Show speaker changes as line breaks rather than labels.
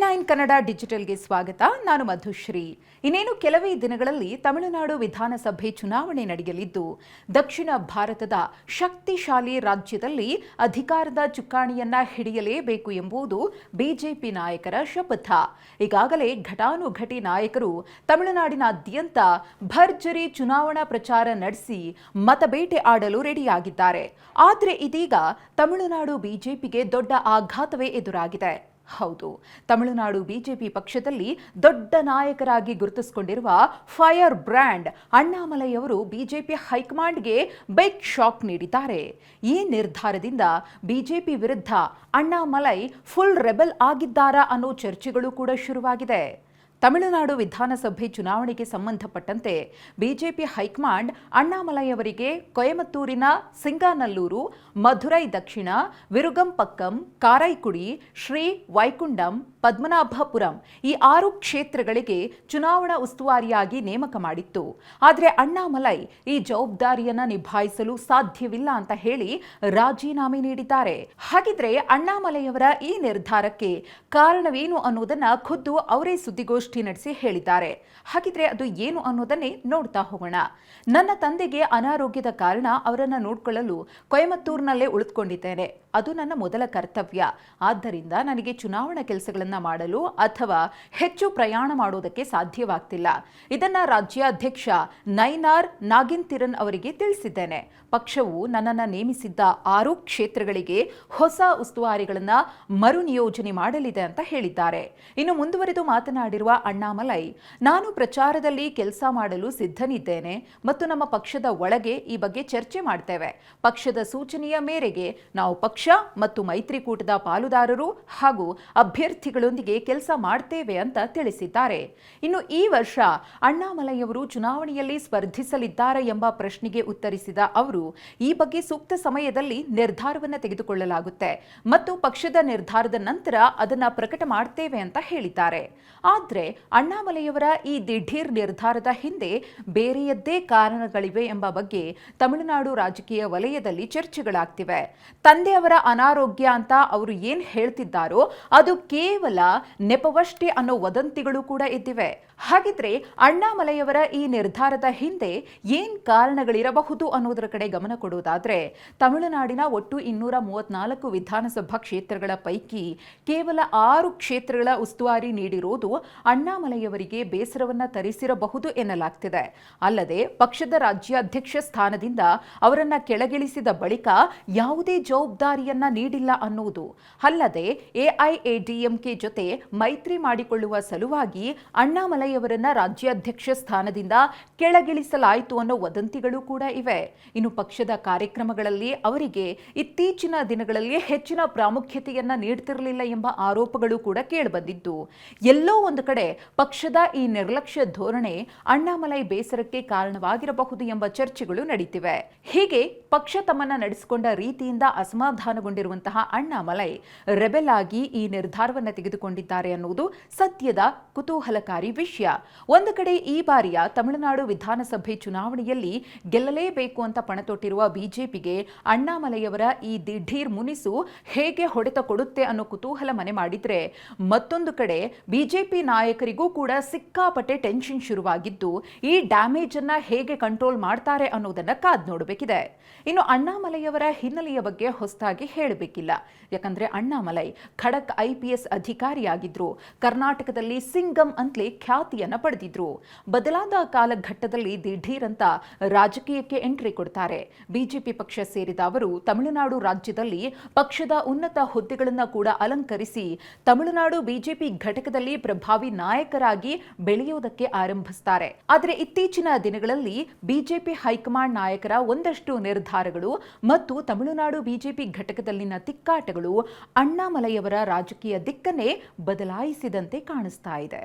ಟಿವಿ9 ಕನ್ನಡ ಡಿಜಿಟಲ್ಗೆ ಸ್ವಾಗತ. ನಾನು ಮಧುಶ್ರೀ. ಇನ್ನೇನು ಕೆಲವೇ ದಿನಗಳಲ್ಲಿ ತಮಿಳುನಾಡು ವಿಧಾನಸಭೆ ಚುನಾವಣೆ ನಡೆಯಲಿದ್ದು, ದಕ್ಷಿಣ ಭಾರತದ ಶಕ್ತಿಶಾಲಿ ರಾಜ್ಯದಲ್ಲಿ ಅಧಿಕಾರದ ಚುಕ್ಕಾಣಿಯನ್ನ ಹಿಡಿಯಲೇಬೇಕು ಎಂಬುದು ಬಿಜೆಪಿ ನಾಯಕರ ಶಪಥ. ಈಗಾಗಲೇ ಘಟಾನುಘಟಿ ನಾಯಕರು ತಮಿಳುನಾಡಿನಾದ್ಯಂತ ಭರ್ಜರಿ ಚುನಾವಣಾ ಪ್ರಚಾರ ನಡೆಸಿ ಮತಬೇಟೆ ಆಡಲು ರೆಡಿಯಾಗಿದ್ದಾರೆ. ಆದರೆ ಇದೀಗ ತಮಿಳುನಾಡು ಬಿಜೆಪಿಗೆ ದೊಡ್ಡ ಆಘಾತವೇ ಎದುರಾಗಿದೆ. ಹೌದು, ತಮಿಳುನಾಡು ಬಿಜೆಪಿ ಪಕ್ಷದಲ್ಲಿ ದೊಡ್ಡ ನಾಯಕರಾಗಿ ಗುರುತಿಸಿಕೊಂಡಿರುವ ಫೈರ್ ಬ್ರ್ಯಾಂಡ್ ಅಣ್ಣಾಮಲೈಯವರು ಬಿಜೆಪಿ ಹೈಕಮಾಂಡ್ಗೆ ಬಿಗ್ ಶಾಕ್ ನೀಡಿದ್ದಾರೆ. ಈ ನಿರ್ಧಾರದಿಂದ ಬಿಜೆಪಿ ವಿರುದ್ಧ ಅಣ್ಣಾಮಲೈ ಫುಲ್ ರೆಬೆಲ್ ಆಗಿದ್ದಾರಾ ಅನ್ನೋ ಚರ್ಚೆಗಳು ಕೂಡ ಶುರುವಾಗಿದೆ. ತಮಿಳುನಾಡು ವಿಧಾನಸಭೆ ಚುನಾವಣೆಗೆ ಸಂಬಂಧಪಟ್ಟಂತೆ ಬಿಜೆಪಿ ಹೈಕಮಾಂಡ್ ಅಣ್ಣಾಮಲೈಯವರಿಗೆ ಕೊಯಮತ್ತೂರಿನ ಸಿಂಗಾನಲ್ಲೂರು, ಮಧುರೈ ದಕ್ಷಿಣ, ವಿರುಗಂಪಕ್ಕಂ, ಕಾರೈಕುಡಿ, ಶ್ರೀ ವೈಕುಂಡಂ, ಪದ್ಮನಾಭಪುರಂ ಈ 6 ಕ್ಷೇತ್ರಗಳಿಗೆ ಚುನಾವಣಾ ಉಸ್ತುವಾರಿಯಾಗಿ ನೇಮಕ ಮಾಡಿತ್ತು. ಆದರೆ ಅಣ್ಣಾಮಲೈ ಈ ಜವಾಬ್ದಾರಿಯನ್ನ ನಿಭಾಯಿಸಲು ಸಾಧ್ಯವಿಲ್ಲ ಅಂತ ಹೇಳಿ ರಾಜೀನಾಮೆ ನೀಡಿದ್ದಾರೆ. ಹಾಗಿದ್ರೆ ಅಣ್ಣಾಮಲೈಯವರ ಈ ನಿರ್ಧಾರಕ್ಕೆ ಕಾರಣವೇನು ಅನ್ನೋದನ್ನ ಖುದ್ದು ಅವರೇ ಸುದ್ದಿಗೋಷ್ಠಿ ನಡೆಸಿ ಹೇಳಿದ್ದಾರೆ. ಹಾಗಿದ್ರೆ ಅದು ಏನು ಅನ್ನೋದನ್ನೇ ನೋಡ್ತಾ ಹೋಗೋಣ. ನನ್ನ ತಂದೆಗೆ ಅನಾರೋಗ್ಯದ ಕಾರಣ ಅವರನ್ನು ನೋಡಿಕೊಳ್ಳಲು ಕೊಯಮತ್ತೂರಿನಲ್ಲೇ ಉಳಿದುಕೊಂಡಿದ್ದೇನೆ. ಅದು ನನ್ನ ಮೊದಲ ಕರ್ತವ್ಯ. ಆದ್ದರಿಂದ ನನಗೆ ಚುನಾವಣಾ ಕೆಲಸಗಳನ್ನು ಮಾಡಲು ಅಥವಾ ಹೆಚ್ಚು ಪ್ರಯಾಣ ಮಾಡೋದಕ್ಕೆ ಸಾಧ್ಯವಾಗ್ತಿಲ್ಲ. ಇದನ್ನ ರಾಜ್ಯಾಧ್ಯಕ್ಷ ನೈನಾರ್ ನಾಗಿನ್ತಿರನ್ ಅವರಿಗೆ ತಿಳಿಸಿದ್ದೇನೆ. ಪಕ್ಷವು ನನ್ನನ್ನು ನೇಮಿಸಿದ್ದ 6 ಕ್ಷೇತ್ರಗಳಿಗೆ ಹೊಸ ಉಸ್ತುವಾರಿಗಳನ್ನು ಮರು ನಿಯೋಜನೆ ಮಾಡಲಿದೆ ಅಂತ ಹೇಳಿದ್ದಾರೆ. ಇನ್ನು ಮುಂದುವರೆದು ಮಾತನಾಡಿರುವ ಅಣ್ಣಾಮಲೈ, ನಾನು ಪ್ರಚಾರದಲ್ಲಿ ಕೆಲಸ ಮಾಡಲು ಸಿದ್ಧನಿದ್ದೇನೆ ಮತ್ತು ನಮ್ಮ ಪಕ್ಷದ ಒಳಗೆ ಈ ಬಗ್ಗೆ ಚರ್ಚೆ ಮಾಡ್ತೇವೆ. ಪಕ್ಷದ ಸೂಚನೆಯ ಮೇರೆಗೆ ನಾವು ಪಕ್ಷ ಮತ್ತು ಮೈತ್ರಿಕೂಟದ ಪಾಲುದಾರರು ಹಾಗೂ ಅಭ್ಯರ್ಥಿಗಳೊಂದಿಗೆ ಕೆಲಸ ಮಾಡ್ತೇವೆ ಅಂತ ತಿಳಿಸಿದ್ದಾರೆ. ಇನ್ನು ಈ ವರ್ಷ ಅಣ್ಣಾಮಲೈಯವರು ಚುನಾವಣೆಯಲ್ಲಿ ಸ್ಪರ್ಧಿಸಲಿದ್ದಾರೆ ಎಂಬ ಪ್ರಶ್ನೆಗೆ ಉತ್ತರಿಸಿದ ಅವರು, ಈ ಬಗ್ಗೆ ಸೂಕ್ತ ಸಮಯದಲ್ಲಿ ನಿರ್ಧಾರವನ್ನು ತೆಗೆದುಕೊಳ್ಳಲಾಗುತ್ತೆ ಮತ್ತು ಪಕ್ಷದ ನಿರ್ಧಾರದ ನಂತರ ಅದನ್ನ ಪ್ರಕಟ ಮಾಡ್ತೇವೆ ಅಂತ ಹೇಳಿದ್ದಾರೆ. ಆದ್ರೆ ಅಣ್ಣಾಮಲೈಯವರ ಈ ದಿಢೀರ್ ನಿರ್ಧಾರದ ಹಿಂದೆ ಬೇರೆಯದ್ದೇ ಕಾರಣಗಳಿವೆ ಎಂಬ ಬಗ್ಗೆ ತಮಿಳುನಾಡು ರಾಜಕೀಯ ವಲಯದಲ್ಲಿ ಚರ್ಚೆಗಳಾಗ್ತಿವೆ. ತಂದೆಯವರ ಅನಾರೋಗ್ಯ ಅಂತ ಅವರು ಏನ್ ಹೇಳ್ತಿದ್ದಾರೋ ಅದು ಕೇವಲ ನೆಪವಷ್ಟೇ ಅನ್ನೋ ವದಂತಿಗಳು ಕೂಡ ಇದ್ದಿವೆ. ಹಾಗಿದ್ರೆ ಅಣ್ಣಾಮಲೈಯವರ ಈ ನಿರ್ಧಾರದ ಹಿಂದೆ ಏನ್ ಕಾರಣಗಳಿರಬಹುದು ಅನ್ನೋದರ ಕಡೆ ಗಮನ ಕೊಡುವುದಾದ್ರೆ, ತಮಿಳುನಾಡಿನ ಒಟ್ಟು 234 ವಿಧಾನಸಭಾ ಕ್ಷೇತ್ರಗಳ ಪೈಕಿ ಕೇವಲ 6 ಕ್ಷೇತ್ರಗಳ ಉಸ್ತುವಾರಿ ನೀಡಿರುವುದು ಅಣ್ಣಾಮಲೈಯವರಿಗೆ ಬೇಸರವನ್ನ ತರಿಸಿರಬಹುದು ಎನ್ನಲಾಗ್ತಿದೆ. ಅಲ್ಲದೆ ಪಕ್ಷದ ರಾಜ್ಯಾಧ್ಯಕ್ಷ ಸ್ಥಾನದಿಂದ ಅವರನ್ನ ಕೆಳಗಿಳಿಸಿದ ಬಳಿಕ ಯಾವುದೇ ಜವಾಬ್ದಾರಿಯನ್ನ ನೀಡಿಲ್ಲ ಅನ್ನುವುದು, ಅಲ್ಲದೆ ಎಐಎಡಿಎಂಕೆ ಜೊತೆ ಮೈತ್ರಿ ಮಾಡಿಕೊಳ್ಳುವ ಸಲುವಾಗಿ ಅಣ್ಣಾಮಲೈಯವರನ್ನ ರಾಜ್ಯಾಧ್ಯಕ್ಷ ಸ್ಥಾನದಿಂದ ಕೆಳಗಿಳಿಸಲಾಯಿತು ಅನ್ನೋ ವದಂತಿಗಳು ಕೂಡ ಇವೆ. ಇನ್ನು ಪಕ್ಷದ ಕಾರ್ಯಕ್ರಮಗಳಲ್ಲಿ ಅವರಿಗೆ ಇತ್ತೀಚಿನ ದಿನಗಳಲ್ಲಿ ಹೆಚ್ಚಿನ ಪ್ರಾಮುಖ್ಯತೆಯನ್ನ ನೀಡ್ತಿರಲಿಲ್ಲ ಎಂಬ ಆರೋಪಗಳು ಕೂಡ ಕೇಳಿಬಂದಿದ್ದು, ಎಲ್ಲೋ ಒಂದು ಕಡೆ ಪಕ್ಷದ ಈ ನಿರ್ಲಕ್ಷ್ಯ ಧೋರಣೆ ಅಣ್ಣಾಮಲೈ ಬೇಸರಕ್ಕೆ ಕಾರಣವಾಗಿರಬಹುದು ಎಂಬ ಚರ್ಚೆಗಳು ನಡೀತಿವೆ. ಹೀಗೆ ಪಕ್ಷ ತಮ್ಮನ್ನ ನಡೆಸಿಕೊಂಡ ರೀತಿಯಿಂದ ಅಸಮಾಧಾನಗೊಂಡಿರುವಂತಹ ಅಣ್ಣಾಮಲೈ ರೆಬೆಲ್ ಆಗಿ ಈ ನಿರ್ಧಾರವನ್ನು ತೆಗೆದುಕೊಂಡಿದ್ದಾರೆ ಅನ್ನುವುದು ಸದ್ಯದ ಕುತೂಹಲಕಾರಿ ವಿಷಯ. ಒಂದು ಕಡೆ ಈ ಬಾರಿಯ ತಮಿಳುನಾಡು ವಿಧಾನಸಭೆ ಚುನಾವಣೆಯಲ್ಲಿ ಗೆಲ್ಲಲೇಬೇಕು ಅಂತ ಪಣತೊಟ್ಟಿರುವ ಬಿಜೆಪಿಗೆ ಅಣ್ಣಾಮಲೈಯವರ ಈ ದಿಢೀರ್ ಮುನಿಸು ಹೇಗೆ ಹೊಡೆತ ಕೊಡುತ್ತೆ ಅನ್ನೋ ಕುತೂಹಲ ಮನೆ ಮಾಡಿದ್ರೆ, ಮತ್ತೊಂದು ಕಡೆ ಬಿಜೆಪಿ ನಾಯಕರಿಗೂ ಕೂಡ ಸಿಕ್ಕಾಪಟ್ಟೆ ಟೆನ್ಷನ್ ಶುರುವಾಗಿದ್ದು, ಈ ಡ್ಯಾಮೇಜ್ ಅನ್ನ ಹೇಗೆ ಕಂಟ್ರೋಲ್ ಮಾಡ್ತಾರೆ ಅನ್ನೋದನ್ನ ಕಾದ್ ನೋಡಬೇಕಿದೆ. ಇನ್ನು ಅಣ್ಣಾಮಲೈಯವರ ಹಿನ್ನೆಲೆಯ ಬಗ್ಗೆ ಹೊಸದಾಗಿ ಹೇಳಬೇಕಿಲ್ಲ. ಯಾಕಂದ್ರೆ ಅಣ್ಣಾಮಲೈ ಖಡಕ್ IPS ಅಧಿಕಾರಿಯಾಗಿದ್ರು. ಕರ್ನಾಟಕದಲ್ಲಿ ಸಿಂಗಂ ಅಂತಲೇ ಖ್ಯಾತಿಯನ್ನ ಪಡೆದಿದ್ರು. ಬದಲಾದ ಕಾಲಘಟ್ಟದಲ್ಲಿ ದಿಢೀರ್ ಅಂತ ರಾಜಕೀಯಕ್ಕೆ ಎಂಟ್ರಿ ಕೊಡ್ತಾರೆ. ಬಿಜೆಪಿ ಪಕ್ಷ ಸೇರಿದ ಅವರು ತಮಿಳುನಾಡು ರಾಜ್ಯದಲ್ಲಿ ಪಕ್ಷದ ಉನ್ನತ ಹುದ್ದೆಗಳನ್ನು ಕೂಡ ಅಲಂಕರಿಸಿ ತಮಿಳುನಾಡು ಬಿಜೆಪಿ ಘಟಕದಲ್ಲಿ ಪ್ರಭಾವಿ ನಾಯಕರಾಗಿ ಬೆಳೆಯುವುದಕ್ಕೆ ಆರಂಭಿಸುತ್ತಾರೆ. ಆದರೆ ಇತ್ತೀಚಿನ ದಿನಗಳಲ್ಲಿ ಬಿಜೆಪಿ ಹೈಕಮಾಂಡ್ ನಾಯಕರ ಒಂದಷ್ಟು ನಿರ್ಧಾರಗಳು ಮತ್ತು ತಮಿಳುನಾಡು ಬಿಜೆಪಿ ಘಟಕದಲ್ಲಿನ ತಿಕ್ಕಾಟಗಳು ಅಣ್ಣಾಮಲೈಯವರ ರಾಜಕೀಯ ದಿಕ್ಕನ್ನೇ ಬದಲಾಯಿಸಿದಂತೆ ಕಾಣಿಸ್ತಾ ಇದೆ.